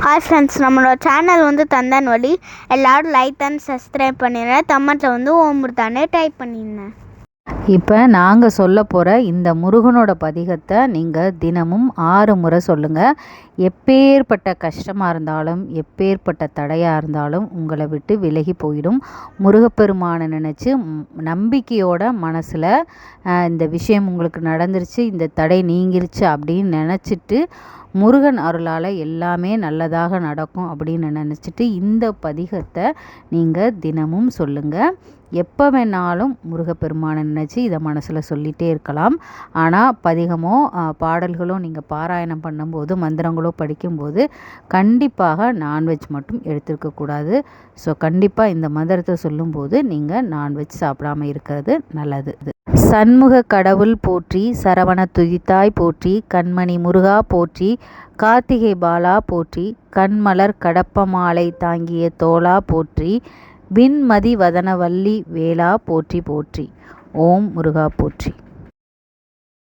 Hi friends, நம்மளோட channel வந்து தந்தான் வழி. எல்லோரும் லைக் அண்ட் சப்ஸ்கிரைப் பண்ணிடுறேன். கமெண்ட்டில் வந்து ஓமுர்தானே டைப் பண்ணிடுறேன். இப்போ நாங்கள் சொல்ல போகிற இந்த முருகனோட பதிகத்தை நீங்கள் தினமும் 6 முறை சொல்லுங்கள். எப்பேற்பட்ட கஷ்டமாக இருந்தாலும் எப்பேற்பட்ட தடையாக இருந்தாலும் உங்களை விட்டு விலகி போயிடும். முருகப்பெருமானை நினச்சி நம்பிக்கையோட மனசில் இந்த விஷயம் உங்களுக்கு நடந்துருச்சு, இந்த தடை நீங்கிருச்சு அப்படின்னு நினச்சிட்டு முருகன் அருளால் எல்லாமே நல்லதாக நடக்கும் அப்படின்னு நினச்சிட்டு இந்த பதிகத்தை நீங்கள் தினமும் சொல்லுங்கள். எப்போ வேணாலும் முருகப்பெருமானை நினச்சி இதை மனசில் சொல்லிகிட்டே இருக்கலாம். ஆனால் பதிகமோ பாடல்களோ நீங்கள் பாராயணம் பண்ணும்போது மந்திரங்களோ படிக்கும்போது கண்டிப்பாக நான்வெஜ் மட்டும் எடுத்துருக்கக்கூடாது. ஸோ கண்டிப்பாக இந்த மந்திரத்தை சொல்லும்போது நீங்கள் நான்வெஜ் சாப்பிடாமல் இருக்கிறது நல்லது. சண்முக கடவுள் போற்றி, சரவண துதித்தாய் போற்றி, கண்மணி முருகா போற்றி, கார்த்திகை பாலா போற்றி, கண்மலர் கடப்ப மாலை தாங்கிய தோளா போற்றி, விண்மதி வதனவல்லி வேளா போற்றி போற்றி. ஓம் முருகா போற்றி.